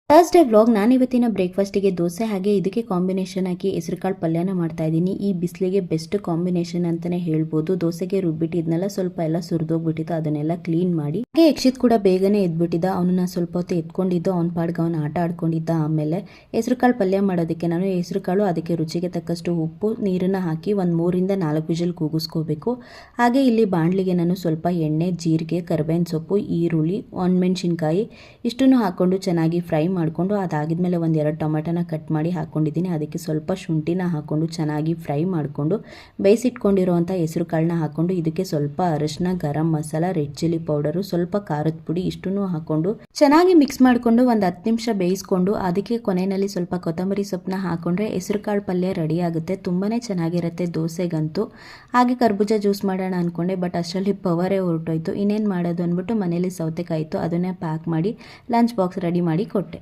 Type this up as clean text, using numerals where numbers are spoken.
Thursday vlog. ನಾನು ಇವತ್ತಿನ ಬ್ರೇಕ್ಫಾಸ್ಟಿಗೆ ದೋಸೆ ಹಾಗೆ ಇದಕ್ಕೆ ಕಾಂಬಿನೇಷನ್ ಹಾಕಿ ಹೆಸರುಕಾಳು ಪಲ್ಯನ ಮಾಡ್ತಾ ಇದ್ದೀನಿ. ಈ ಬಿಸಿಲಿಗೆ ಬೆಸ್ಟ್ ಕಾಂಬಿನೇಷನ್ ಅಂತಲೇ ಹೇಳ್ಬೋದು. ದೋಸೆಗೆ ರುಬ್ಬಿಟ್ಟಿದ್ನೆಲ್ಲ ಸ್ವಲ್ಪ ಎಲ್ಲ ಸುರಿದೋಗ್ಬಿಟ್ಟಿತ್ತು, ಅದನ್ನೆಲ್ಲ ಕ್ಲೀನ್ ಮಾಡಿ. ಹಾಗೆ ಯಕ್ಷಿತ್ ಕೂಡ ಬೇಗನೆ ಎದ್ಬಿಟ್ಟಿದ್ದ. ಅವನನ್ನ ಸ್ವಲ್ಪ ಹೊತ್ತು ಎತ್ಕೊಂಡಿದ್ದು, ಅವ್ನ ಪಾಡ್ಗೆ ಅವನು ಆಟ ಆಡ್ಕೊಂಡಿದ್ದ. ಆಮೇಲೆ ಹೆಸರುಕಾಳು ಪಲ್ಯ ಮಾಡೋದಕ್ಕೆ ನಾನು ಹೆಸರುಕಾಳು, ಅದಕ್ಕೆ ರುಚಿಗೆ ತಕ್ಕಷ್ಟು ಉಪ್ಪು, ನೀರನ್ನು ಹಾಕಿ ಒಂದು 3 ರಿಂದ 4 ವಿಷಲ್ ಕೂಗಿಸ್ಕೋಬೇಕು. ಹಾಗೆ ಇಲ್ಲಿ ಬಾಣಲಿಗೆ ನಾನು ಸ್ವಲ್ಪ ಎಣ್ಣೆ, ಜೀರಿಗೆ, ಕರಿಬೇವಿನ ಸೊಪ್ಪು, ಈರುಳ್ಳಿ, ಒಣಮೆಣಸಿನ್ಕಾಯಿ ಇಷ್ಟನ್ನು ಹಾಕ್ಕೊಂಡು ಚೆನ್ನಾಗಿ ಫ್ರೈ ಮಾಡಿಕೊಂಡು, ಅದಾಗಿದ್ಮೇಲೆ 1-2 ಟೊಮೆಟೊನ ಕಟ್ ಮಾಡಿ ಹಾಕ್ಕೊಂಡಿದ್ದೀನಿ. ಅದಕ್ಕೆ ಸ್ವಲ್ಪ ಶುಂಠಿನ ಹಾಕ್ಕೊಂಡು ಚೆನ್ನಾಗಿ ಫ್ರೈ ಮಾಡಿಕೊಂಡು ಬೇಯಿಸಿಟ್ಕೊಂಡಿರೋವಂಥ ಹೆಸರು ಕಾಳನ್ನ ಹಾಕ್ಕೊಂಡು, ಇದಕ್ಕೆ ಸ್ವಲ್ಪ ಅರಿಶಿನ, garam masala, red chilli powder, ಸ್ವಲ್ಪ ಖಾರದ ಪುಡಿ ಇಷ್ಟನ್ನು ಹಾಕ್ಕೊಂಡು ಚೆನ್ನಾಗಿ ಮಿಕ್ಸ್ ಮಾಡಿಕೊಂಡು ಒಂದು 10 ನಿಮಿಷ ಬೇಯಿಸ್ಕೊಂಡು, ಅದಕ್ಕೆ ಕೊನೆಯಲ್ಲಿ ಸ್ವಲ್ಪ ಕೊತ್ತಂಬರಿ ಸೊಪ್ಪನ್ನ ಹಾಕೊಂಡ್ರೆ ಹೆಸರು ಕಾಳು ಪಲ್ಯ ರೆಡಿ ಆಗುತ್ತೆ. ತುಂಬಾ ಚೆನ್ನಾಗಿರುತ್ತೆ ದೋಸೆಗಂತೂ. ಹಾಗೆ ಕರ್ಬೂಜ ಜ್ಯೂಸ್ ಮಾಡೋಣ ಅಂದ್ಕೊಂಡೆ, ಬಟ್ ಅಷ್ಟರಲ್ಲಿ ಪವರೇ ಹೊರಟೋಯ್ತು. ಇನ್ನೇನು ಮಾಡೋದು ಅಂದ್ಬಿಟ್ಟು ಮನೇಲಿ ಸೌತೆಕಾಯಿ ಇತ್ತು, ಅದನ್ನೇ ಪ್ಯಾಕ್ ಮಾಡಿ ಲಂಚ್ ಬಾಕ್ಸ್ ರೆಡಿ ಮಾಡಿ ಕೊಟ್ಟೆ.